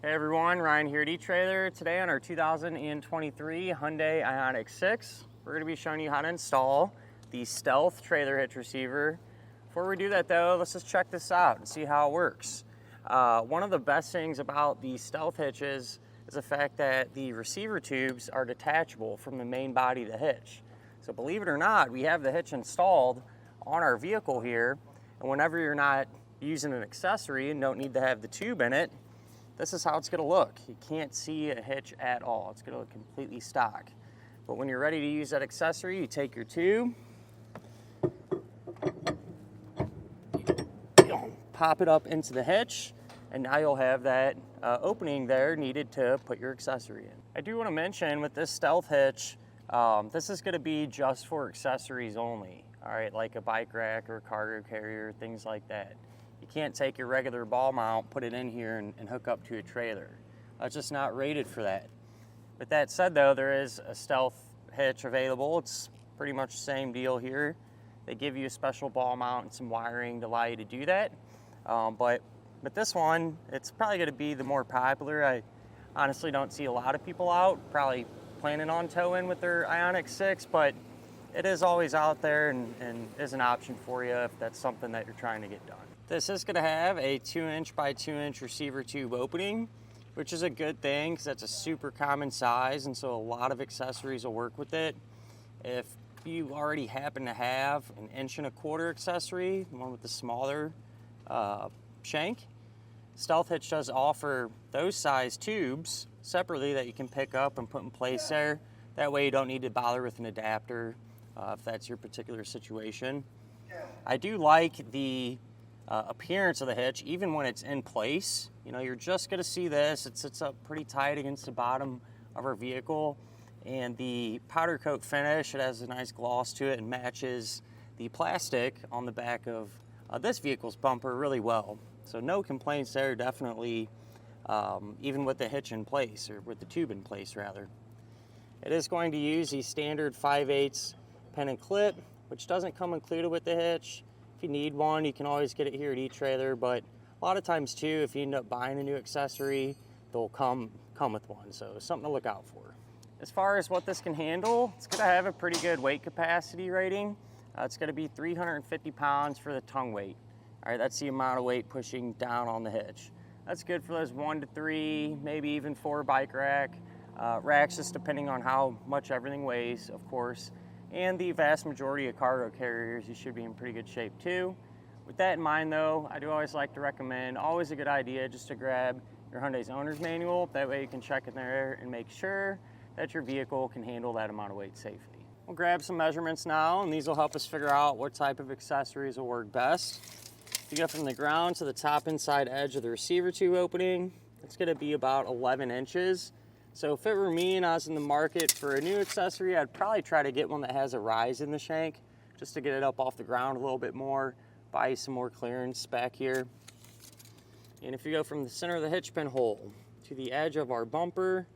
Hey everyone, Ryan here at eTrailer. Today on our 2023 Hyundai Ioniq 6, we're going to be showing you how to install the Stealth Trailer Hitch Receiver. Before we do that though, let's just check this out and see how it works. One of the best things about the Stealth hitches is the fact that the receiver tubes are detachable from the main body of the hitch. So believe it or not, we have the hitch installed on our vehicle here, and whenever you're not using an accessory and don't need to have the tube in it, this is how it's going to look. You can't see a hitch at all. It's going to look completely stock. But when you're ready to use that accessory, you take your tube, pop it up into the hitch, and now you'll have that opening there needed to put your accessory in. I do want to mention with this Stealth hitch, this is going to be just for accessories only. All right, like a bike rack or a cargo carrier, things like that. You can't take your regular ball mount, put it in here and hook up to a trailer. It's just not rated for that. With that said though, there is a Stealth hitch available. It's pretty much the same deal here. They give you a special ball mount and some wiring to allow you to do that. But with this one, it's probably going to be the more popular. I honestly don't see a lot of people out probably planning on towing with their Ioniq 6, but it is always out there and is an option for you if that's something that you're trying to get done. This is going to have a 2" by 2" receiver tube opening, which is a good thing because that's a super common size, and so a lot of accessories will work with it. If you already happen to have an 1¼ accessory, the one with the smaller shank, Stealth Hitch does offer those size tubes separately that you can pick up and put in place there. That way you don't need to bother with an adapter if that's your particular situation. I do like the appearance of the hitch, even when it's in place. You know, you're just going to see this. It sits up pretty tight against the bottom of our vehicle, and the powder coat finish, it has a nice gloss to it and matches the plastic on the back of this vehicle's bumper really well. So no complaints there, definitely, even with the hitch in place, or with the tube in place rather. It is going to use the standard 5/8 pin and clip, which doesn't come included with the hitch. If you need one, you can always get it here at eTrailer, but a lot of times too, if you end up buying a new accessory, they'll come with one, so something to look out for. As far as what this can handle, it's going to have a pretty good weight capacity rating. It's going to be 350 pounds for the tongue weight. All right, that's the amount of weight pushing down on the hitch. That's good for those 1 to 3, maybe even 4 bike racks, just depending on how much everything weighs, of course. And the vast majority of cargo carriers, you should be in pretty good shape too. With that in mind though, I do always like to recommend, always a good idea just to grab your Hyundai's owner's manual. That way you can check in there and make sure that your vehicle can handle that amount of weight safely. We'll grab some measurements now, and these will help us figure out what type of accessories will work best. If you go from the ground to the top inside edge of the receiver tube opening, it's going to be about 11 inches. So if it were me and I was in the market for a new accessory, I'd probably try to get one that has a rise in the shank just to get it up off the ground a little bit more, buy you some more clearance back here. And if you go from the center of the hitch pin hole to the edge of our bumper,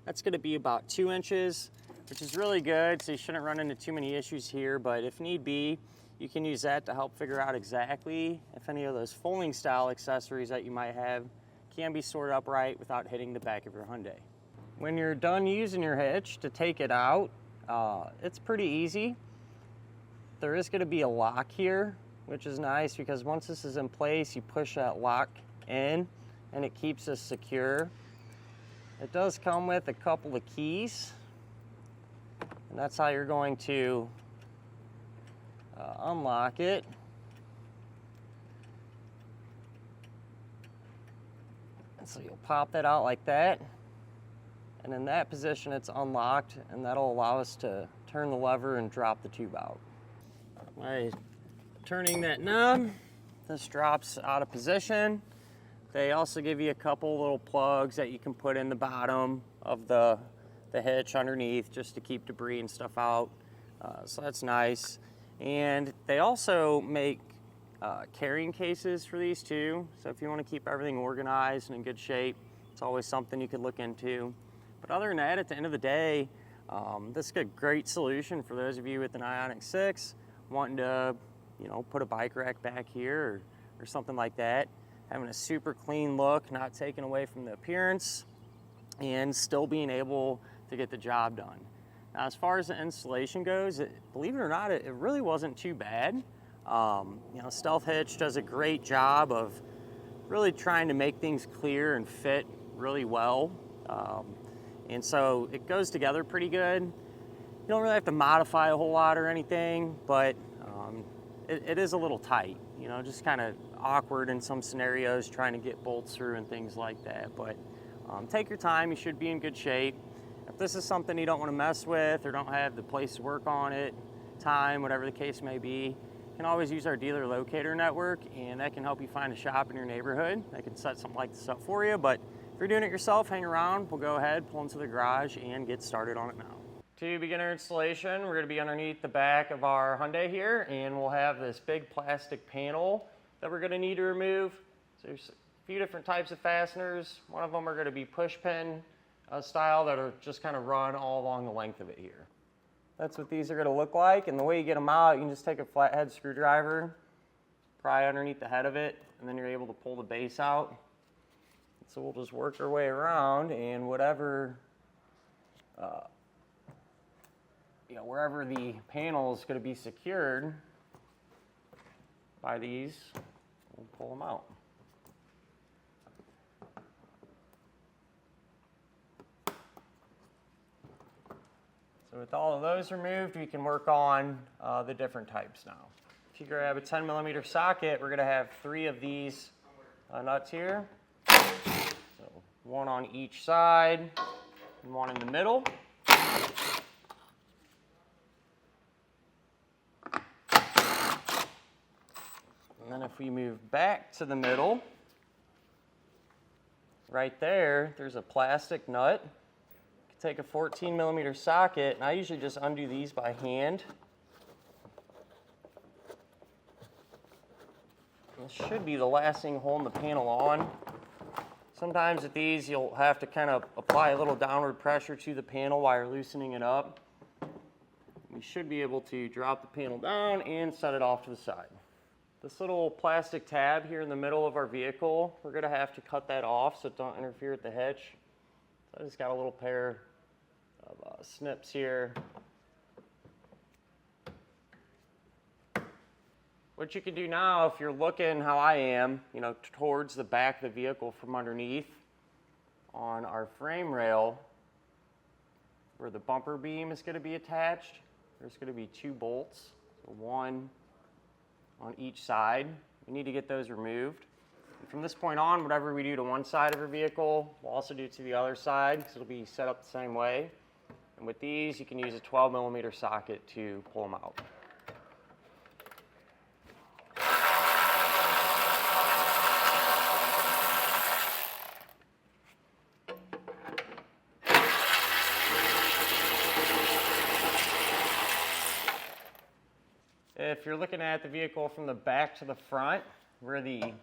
that's going to be about 2 inches, which is really good, so you shouldn't run into too many issues here, but if need be, you can use that to help figure out exactly if any of those folding style accessories that you might have can be stored upright without hitting the back of your Hyundai. When you're done using your hitch, to take it out, it's pretty easy. There is going to be a lock here, which is nice because once this is in place, you push that lock in and it keeps us secure. It does come with a couple of keys, and that's how you're going to unlock it. And so you'll pop that out like that. And in that position, it's unlocked, and that'll allow us to turn the lever and drop the tube out. By turning that knob, this drops out of position. They also give you a couple little plugs that you can put in the bottom of the hitch underneath just to keep debris and stuff out. So that's nice. And they also make carrying cases for these too. So if you want to keep everything organized and in good shape, it's always something you could look into. But other than that, at the end of the day, this is a great solution for those of you with an Ioniq 6 wanting to, put a bike rack back here or something like that. having a super clean look, not taking away from the appearance, and still being able to get the job done. Now, as far as the installation goes, believe it or not, it really wasn't too bad. You know, Stealth Hitch does a great job of really trying to make things clear and fit really well. And so it goes together pretty good. You don't really have to modify a whole lot or anything, but it is a little tight, you know, just kind of awkward in some scenarios trying to get bolts through and things like that. But take your time, you should be in good shape. If this is something you don't want to mess with or don't have the place to work on it, time, whatever the case may be, you can always use our dealer locator network, and that can help you find a shop in your neighborhood that can set something like this up for you. But if you're doing it yourself, hang around, we'll go ahead, pull into the garage, and get started on it now. To begin our installation, we're going to be underneath the back of our Hyundai here, and we'll have this big plastic panel that we're going to need to remove. So there's a few different types of fasteners. One of them are going to be push pin style that are just kind of run all along the length of it here. That's what these are going to look like, and the way you get them out, you can just take a flathead screwdriver, pry underneath the head of it, and then you're able to pull the base out. So we'll just work our way around, and whatever wherever the panel is going to be secured by these, we'll pull them out. So with all of those removed, we can work on the different types now. If you grab a 10mm socket, we're going to have 3 of these nuts here. So one on each side and one in the middle. And then if we move back to the middle, right there, there's a plastic nut. You can take a 14mm socket, and I usually just undo these by hand. This should be the last thing holding the panel on. Sometimes with these, you'll have to kind of apply a little downward pressure to the panel while you're loosening it up. We should be able to drop the panel down and set it off to the side. This little plastic tab here in the middle of our vehicle, we're going to have to cut that off so it don't interfere with the hitch. So I just got a little pair of snips here. What you can do now, if you're looking how I am, you know, towards the back of the vehicle from underneath, on our frame rail, where the bumper beam is going to be attached, there's going to be 2 bolts, so one on each side. We need to get those removed. And from this point on, whatever we do to one side of our vehicle, we'll also do to the other side, because it'll be set up the same way. And with these, you can use a 12mm socket to pull them out. If you're looking at the vehicle from the back to the front, where the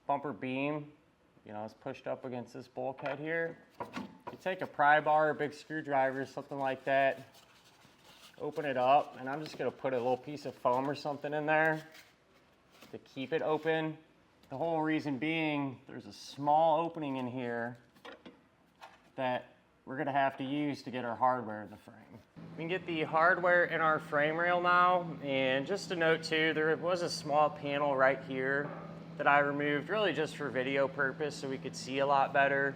bumper beam, you know, is pushed up against this bulkhead here, you take a pry bar, a big screwdriver, something like that, open it up, and I'm just going to put a little piece of foam or something in there to keep it open. The whole reason being, there's a small opening in here that we're going to have to use to get our hardware in the frame. We can get the hardware in our frame rail now, and just a note too, there was a small panel right here that I removed really just for video purpose so we could see a lot better.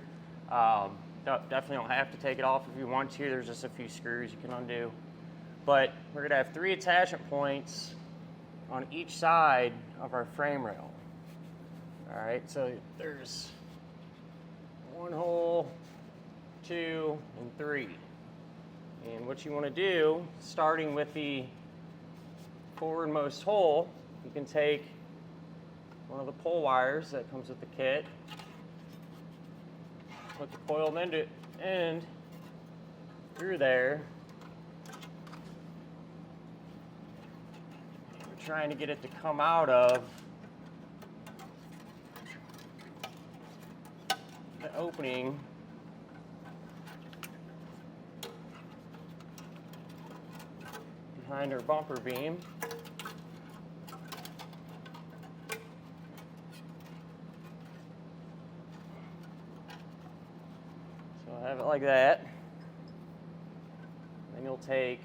Definitely don't have to take it off if you want to. There's just a few screws you can undo. But we're going to have 3 attachment points on each side of our frame rail. All right, so there's 1 hole, 2, and 3. And what you want to do, starting with the forwardmost hole, you can take one of the pull wires that comes with the kit, put the coiled end through there. We're trying to get it to come out of the opening behind our bumper beam. have it like that. Then you'll take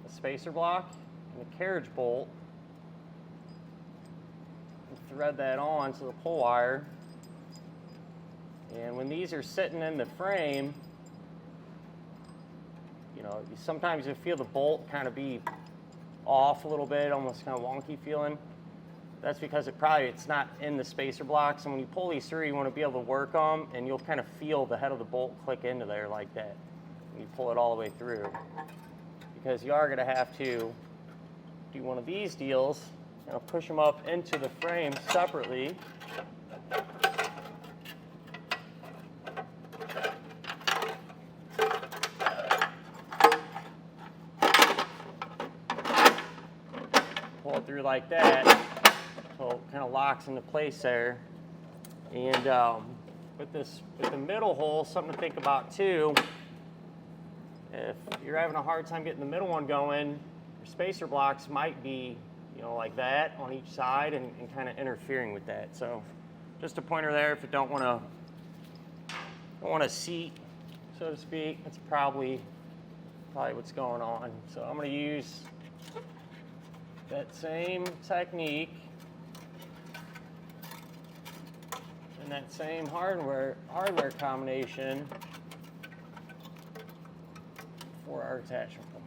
a spacer block and a carriage bolt and thread that on to the pull wire. And when these are sitting in the frame, you know, sometimes you feel the bolt kind of be off a little bit, almost kind of wonky feeling. That's because it's not in the spacer blocks, and when you pull these through, you want to be able to work them, and you'll kind of feel the head of the bolt click into there like that when you pull it all the way through. Because you are going to have to do one of these deals, push them up into the frame separately. Pull it through like that, so it kind of locks into place there. And with the middle hole, something to think about too. If you're having a hard time getting the middle one going, your spacer blocks might be, like that on each side and kind of interfering with that. So just a pointer there if you don't want to seat, so to speak. That's probably what's going on. So I'm going to use that same technique and that same hardware combination for our attachment points.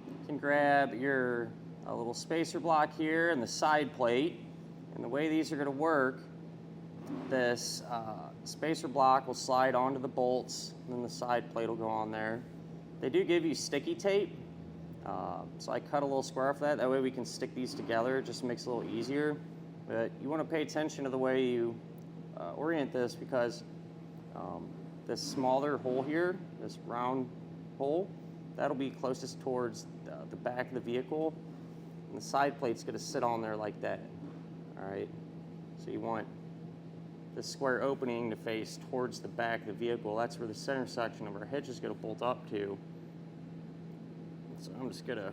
You can grab your little spacer block here and the side plate, and the way these are going to work, this spacer block will slide onto the bolts, and then the side plate will go on there. They do give you sticky tape, so I cut a little square for that. That way we can stick these together. It just makes it a little easier. But you want to pay attention to the way you orient this, because this smaller hole here, this round hole, that'll be closest towards the back of the vehicle, and the side plate's going to sit on there like that. All right, so you want the square opening to face towards the back of the vehicle. That's where the center section of our hitch is going to bolt up to. So I'm just going to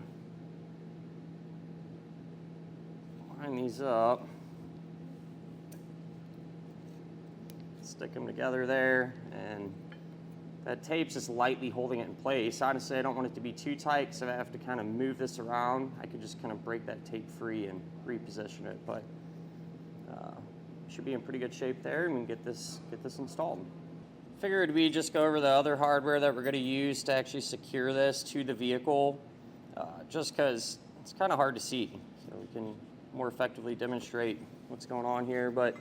line these up, stick them together there, and that tape's just lightly holding it in place. Honestly, I don't want it to be too tight, so I have to kind of move this around. I could just kind of break that tape free and reposition it, but should be in pretty good shape there, and we can get this installed. Figured we'd just go over the other hardware that we're going to use to actually secure this to the vehicle, just because it's kind of hard to see, so we can more effectively demonstrate what's going on here. But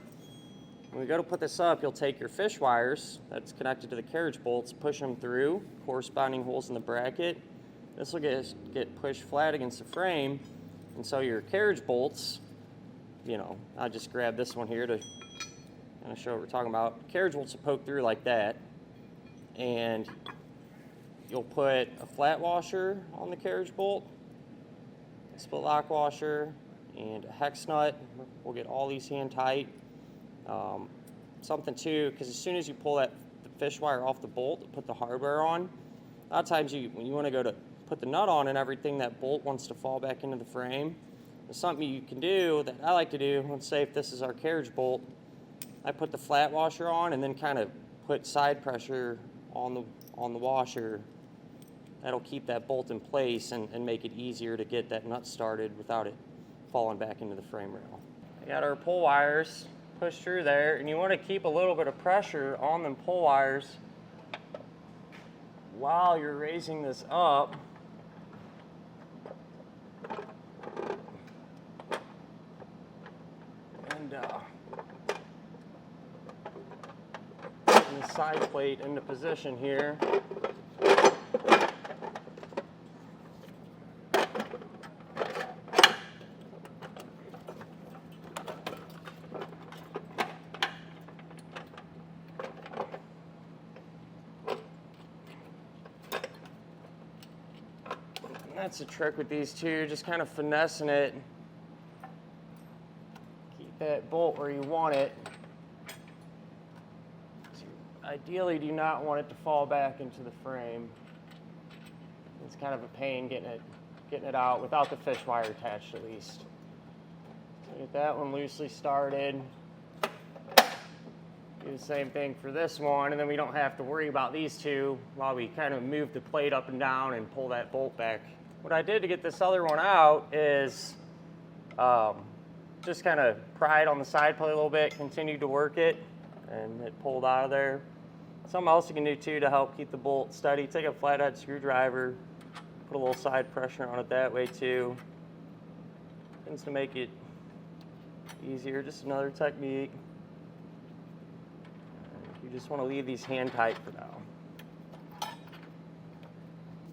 when we go to put this up, you'll take your fish wires that's connected to the carriage bolts, push them through corresponding holes in the bracket. This will get pushed flat against the frame, and so your carriage bolts, I just grabbed this one here to kind of show what we're talking about. Carriage bolts will poke through like that, and you'll put a flat washer on the carriage bolt, a split lock washer, and a hex nut. We'll get all these hand tight. Something too, because as soon as you pull the fish wire off the bolt to put the hardware on, a lot of times when you want to go to put the nut on and everything, that bolt wants to fall back into the frame. There's something you can do that I like to do. Let's say if this is our carriage bolt, I put the flat washer on and then kind of put side pressure on the washer. That'll keep that bolt in place and make it easier to get that nut started without it falling back into the frame rail. We got our pull wires pushed through there, and you want to keep a little bit of pressure on them pull wires while you're raising this up. And the side plate into position here. That's the trick with these two, just kind of finessing it. Keep that bolt where you want it. So ideally do not want it to fall back into the frame. It's kind of a pain getting it out without the fish wire attached at least. So get that one loosely started. Do the same thing for this one, and then we don't have to worry about these two while we kind of move the plate up and down and pull that bolt back. What I did to get this other one out is just kind of pry it on the side plate a little bit, continued to work it, and it pulled out of there. Something else you can do too to help keep the bolt steady, take a flathead screwdriver, put a little side pressure on it that way too. Tends to make it easier, just another technique. You just want to leave these hand tight for now.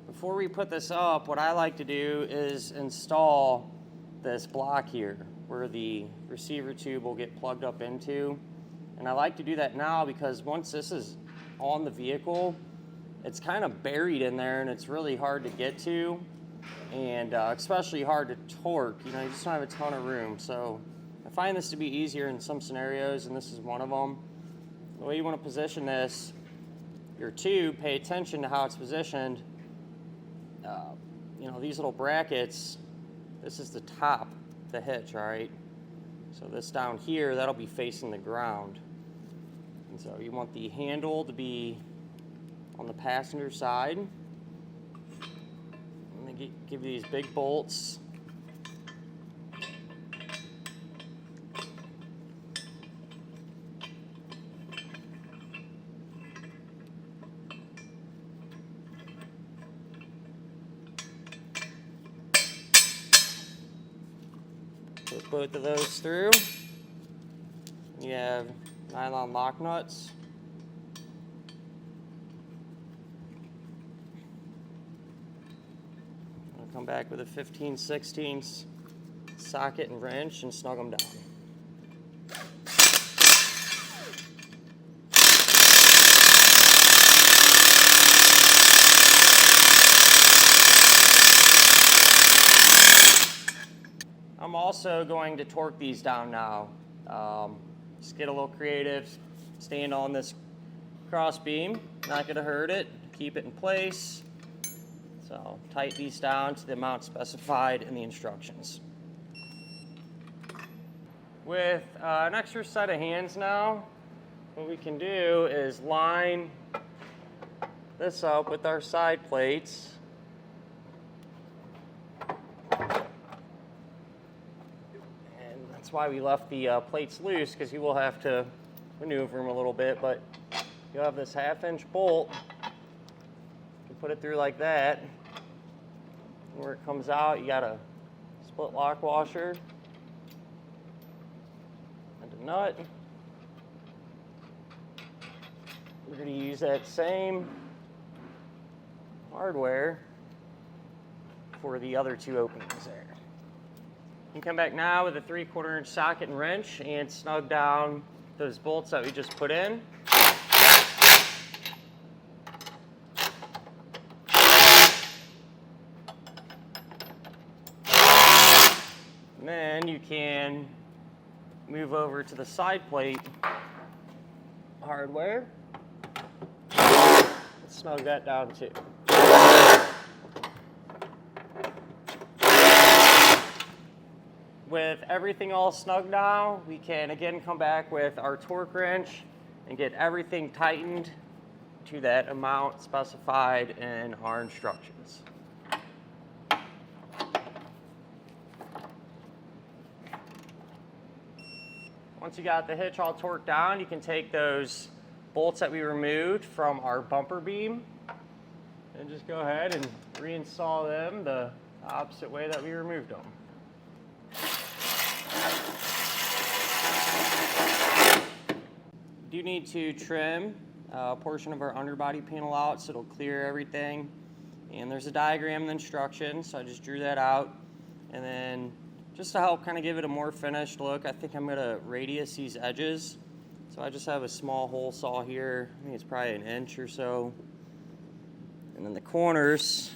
Before we put this up, what I like to do is install this block here where the receiver tube will get plugged up into. And I like to do that now because once this is on the vehicle, it's kind of buried in there and it's really hard to get to, and especially hard to torque. You know, you just don't have a ton of room. So I find this to be easier in some scenarios, and this is one of them. The way you want to position this, your tube, pay attention to how it's positioned. You know, these little brackets, this is the top of the hitch, all right? So this down here, that'll be facing the ground. And so you want the handle to be on the passenger side. And then give you these big bolts. Put both of those through. You have nylon lock nuts. I'll come back with a 15/16 socket and wrench and snug them down. I'm also going to torque these down now. Just get a little creative, stand on this cross beam, not going to hurt it, keep it in place. So tighten these down to the amount specified in the instructions. With an extra set of hands now, what we can do is line this up with our side plates. That's why we left the plates loose, because you will have to maneuver them a little bit, but you'll have this 1/2-inch bolt. You can put it through like that. Where it comes out, you got a split lock washer and a nut. We're going to use that same hardware for the other two openings there. You can come back now with a 3/4-inch socket and wrench and snug down those bolts that we just put in. And then you can move over to the side plate hardware and snug that down too. With everything all snug now, we can again come back with our torque wrench and get everything tightened to that amount specified in our instructions. Once you got the hitch all torqued down, you can take those bolts that we removed from our bumper beam and just go ahead and reinstall them the opposite way that we removed them. Do need to trim a portion of our underbody panel out so it'll clear everything, and there's a diagram and instructions, so I just drew that out. And then just to help kind of give it a more finished look, I think I'm going to radius these edges. So I just have a small hole saw here. I think it's probably 1 inch or so, and then the corners,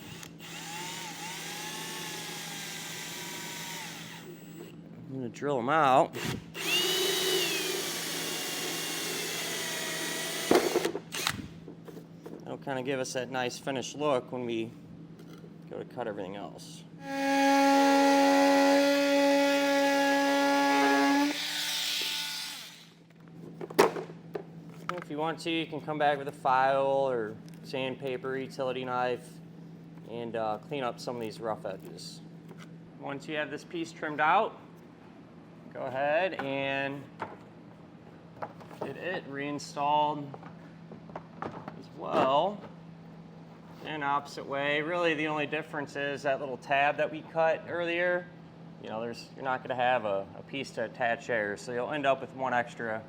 I'm going to drill them out. It'll kind of give us that nice finished look when we go to cut everything else. If you want to, you can come back with a file or sandpaper, utility knife, and clean up some of these rough edges. Once you have this piece trimmed out, go ahead and get it reinstalled as well. And opposite way, really the only difference is that little tab that we cut earlier. You know, you're not going to have a piece to attach there, so you'll end up with one extra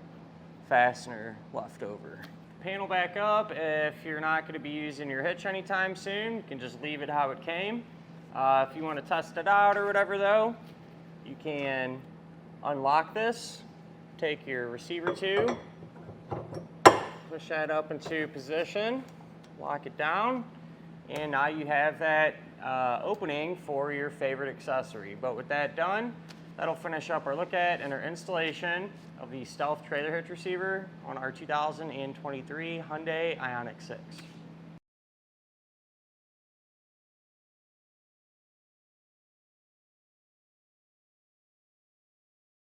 fastener left over. Panel back up. If you're not going to be using your hitch anytime soon, you can just leave it how it came. If you want to test it out or whatever though, you can unlock this, take your receiver tube, push that up into position, lock it down, and now you have that opening for your favorite accessory. But with that done, that'll finish up our look at and our installation of the Stealth Trailer Hitch receiver on our 2023 Hyundai Ioniq 6.